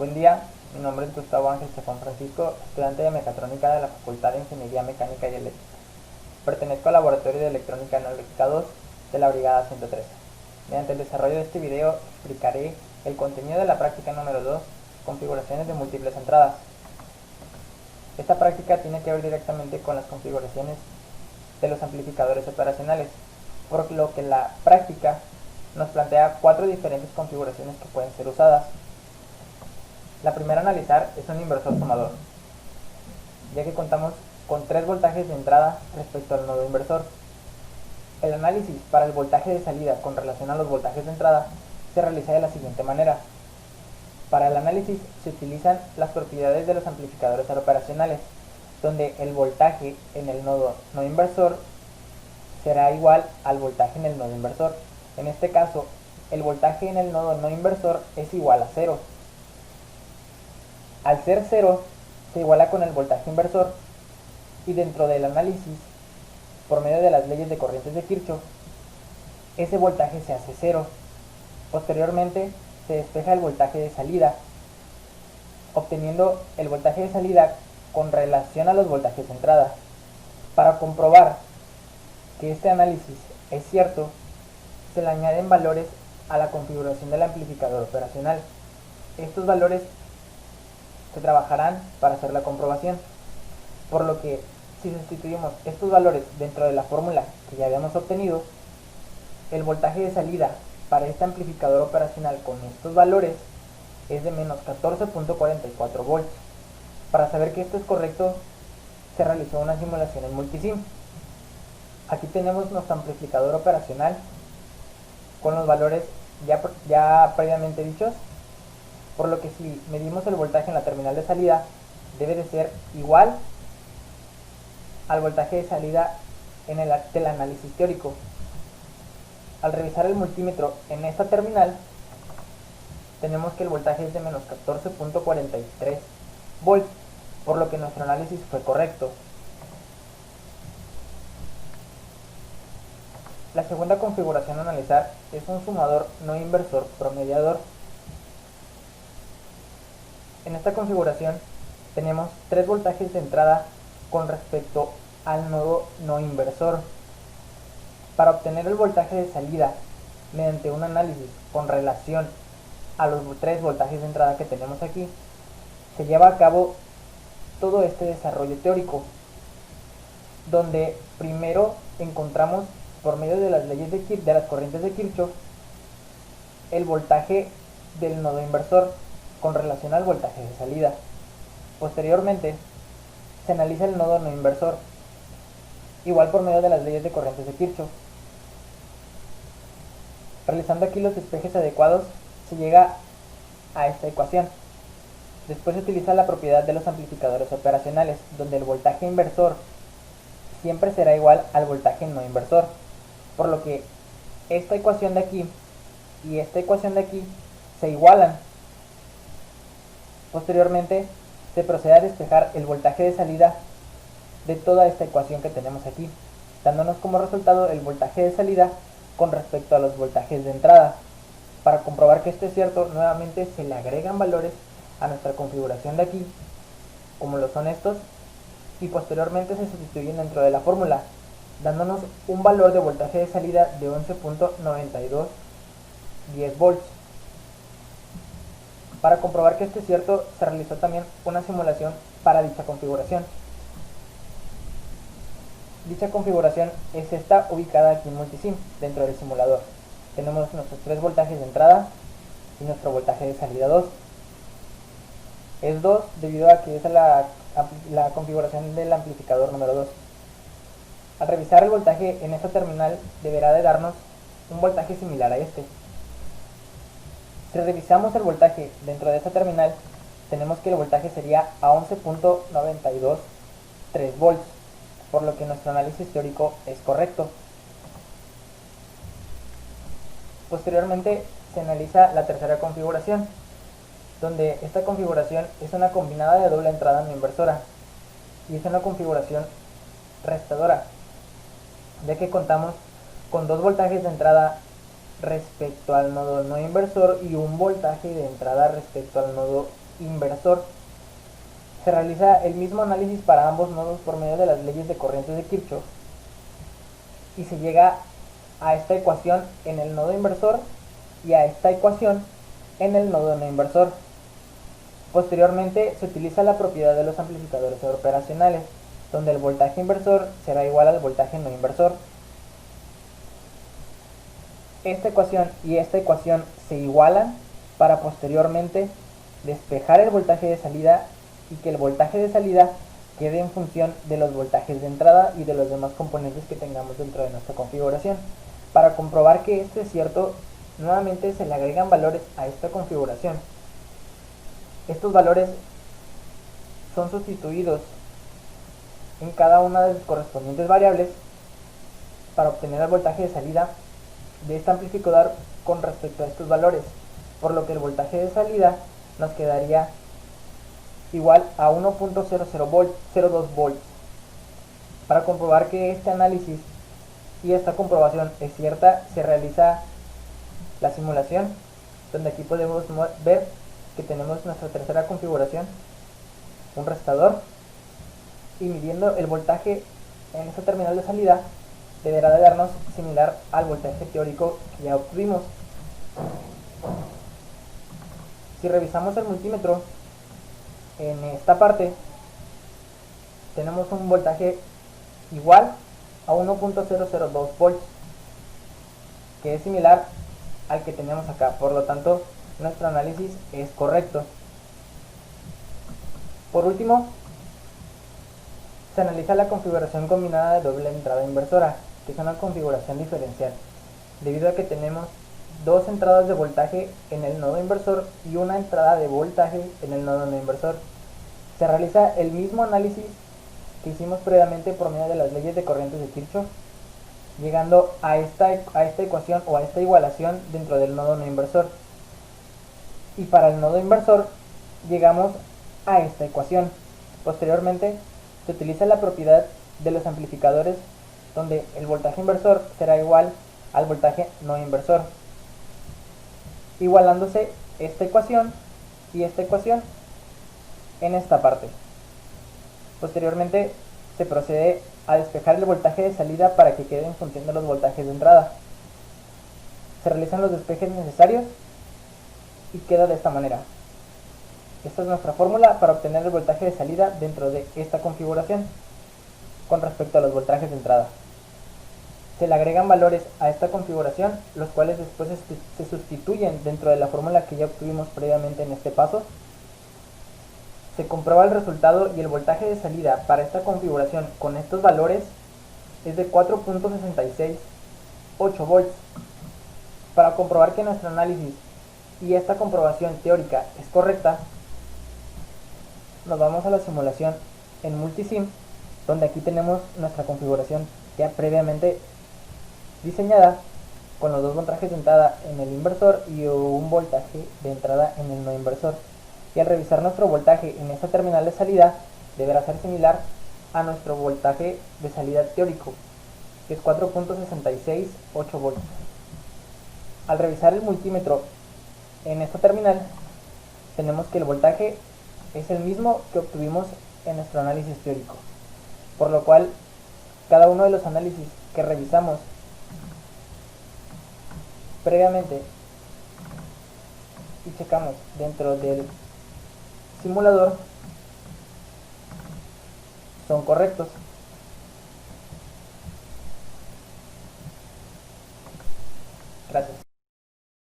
Buen día, mi nombre es Gustavo Ángel Stefan Francisco, estudiante de Mecatrónica de la Facultad de Ingeniería Mecánica y Eléctrica. Pertenezco al Laboratorio de Electrónica Analógica 2 de la Brigada 113. Mediante el desarrollo de este video explicaré el contenido de la práctica número 2, configuraciones de múltiples entradas. Esta práctica tiene que ver directamente con las configuraciones de los amplificadores operacionales, por lo que la práctica nos plantea 4 diferentes configuraciones que pueden ser usadas. La primera a analizar es un inversor sumador, ya que contamos con 3 voltajes de entrada respecto al nodo inversor. El análisis para el voltaje de salida con relación a los voltajes de entrada se realiza de la siguiente manera. Para el análisis se utilizan las propiedades de los amplificadores operacionales, donde el voltaje en el nodo no inversor será igual al voltaje en el nodo inversor. En este caso, el voltaje en el nodo no inversor es igual a 0. Al ser 0, se iguala con el voltaje inversor, y dentro del análisis, por medio de las leyes de corrientes de Kirchhoff, ese voltaje se hace 0. Posteriormente, se despeja el voltaje de salida, obteniendo el voltaje de salida con relación a los voltajes de entrada. Para comprobar que este análisis es cierto, se le añaden valores a la configuración del amplificador operacional. Estos valores se trabajarán para hacer la comprobación, por lo que si sustituimos estos valores dentro de la fórmula que ya habíamos obtenido, el voltaje de salida para este amplificador operacional con estos valores es de menos 14.44 volts. Para saber que esto es correcto, se realizó una simulación en multisim. Aquí tenemos nuestro amplificador operacional con los valores ya previamente dichos, por lo que si medimos el voltaje en la terminal de salida, debe de ser igual al voltaje de salida del análisis teórico. Al revisar el multímetro en esta terminal, tenemos que el voltaje es de menos 14.43 volts, por lo que nuestro análisis fue correcto. La segunda configuración a analizar es un sumador no inversor promediador. En esta configuración tenemos 3 voltajes de entrada con respecto al nodo no inversor. Para obtener el voltaje de salida mediante un análisis con relación a los 3 voltajes de entrada que tenemos aquí, se lleva a cabo todo este desarrollo teórico, donde primero encontramos por medio de las leyes de las corrientes de Kirchhoff el voltaje del nodo inversor con relación al voltaje de salida. Posteriormente se analiza el nodo no inversor, igual por medio de las leyes de corrientes de Kirchhoff. Realizando aquí los despejes adecuados, se llega a esta ecuación. Después se utiliza la propiedad de los amplificadores operacionales, donde el voltaje inversor siempre será igual al voltaje no inversor, por lo que esta ecuación de aquí y esta ecuación de aquí se igualan. Posteriormente se procede a despejar el voltaje de salida de toda esta ecuación que tenemos aquí, dándonos como resultado el voltaje de salida con respecto a los voltajes de entrada. Para comprobar que esto es cierto, nuevamente se le agregan valores a nuestra configuración de aquí, como lo son estos, y posteriormente se sustituyen dentro de la fórmula, dándonos un valor de voltaje de salida de 11.9210 volts. Para comprobar que esto es cierto, se realizó también una simulación para dicha configuración. Dicha configuración es esta ubicada aquí en multisim, dentro del simulador. Tenemos nuestros 3 voltajes de entrada y nuestro voltaje de salida 2. Es 2 debido a que es la configuración del amplificador número 2. Al revisar el voltaje en esta terminal deberá de darnos un voltaje similar a este. Si revisamos el voltaje dentro de esta terminal, tenemos que el voltaje sería a 11.923 volts, por lo que nuestro análisis teórico es correcto. Posteriormente se analiza la tercera configuración, donde esta configuración es una combinada de doble entrada no inversora, y es una configuración restadora, ya que contamos con 2 voltajes de entrada respecto al nodo no inversor y un voltaje de entrada respecto al nodo inversor. Se realiza el mismo análisis para ambos nodos por medio de las leyes de corrientes de Kirchhoff y se llega a esta ecuación en el nodo inversor y a esta ecuación en el nodo no inversor. Posteriormente se utiliza la propiedad de los amplificadores operacionales, donde el voltaje inversor será igual al voltaje no inversor. Esta ecuación y esta ecuación se igualan para posteriormente despejar el voltaje de salida y que el voltaje de salida quede en función de los voltajes de entrada y de los demás componentes que tengamos dentro de nuestra configuración. Para comprobar que esto es cierto, nuevamente se le agregan valores a esta configuración. Estos valores son sustituidos en cada una de sus correspondientes variables para obtener el voltaje de salida de este amplificador con respecto a estos valores, por lo que el voltaje de salida nos quedaría igual a 1.02 volts. Para comprobar que este análisis y esta comprobación es cierta, se realiza la simulación, donde aquí podemos ver que tenemos nuestra tercera configuración, un restador, y midiendo el voltaje en esta terminal de salida deberá de darnos similar al voltaje teórico que ya obtuvimos. Si revisamos el multímetro, en esta parte tenemos un voltaje igual a 1.002 volts, que es similar al que tenemos acá, por lo tanto nuestro análisis es correcto. Por último, se analiza la configuración combinada de doble entrada inversora, que es una configuración diferencial, debido a que tenemos dos entradas de voltaje en el nodo inversor y una entrada de voltaje en el nodo no inversor. Se realiza el mismo análisis que hicimos previamente por medio de las leyes de corrientes de Kirchhoff, llegando a esta ecuación o a esta igualación dentro del nodo no inversor. Y para el nodo inversor llegamos a esta ecuación. Posteriormente se utiliza la propiedad de los amplificadores, donde el voltaje inversor será igual al voltaje no inversor, igualándose esta ecuación y esta ecuación en esta parte. Posteriormente se procede a despejar el voltaje de salida para que quede en función de los voltajes de entrada. Se realizan los despejes necesarios y queda de esta manera. Esta es nuestra fórmula para obtener el voltaje de salida dentro de esta configuración con respecto a los voltajes de entrada. Se le agregan valores a esta configuración, los cuales después se sustituyen dentro de la fórmula que ya obtuvimos previamente en este paso. Se comprueba el resultado y el voltaje de salida para esta configuración con estos valores es de 4.668 volts. Para comprobar que nuestro análisis y esta comprobación teórica es correcta, nos vamos a la simulación en Multisim, donde aquí tenemos nuestra configuración ya previamente diseñada con los dos voltajes de entrada en el inversor y un voltaje de entrada en el no inversor. Y al revisar nuestro voltaje en esta terminal de salida deberá ser similar a nuestro voltaje de salida teórico, que es 4.668 volts. Al revisar el multímetro en esta terminal tenemos que el voltaje es el mismo que obtuvimos en nuestro análisis teórico, por lo cual cada uno de los análisis que revisamos previamente y checamos dentro del simulador son correctos. Gracias.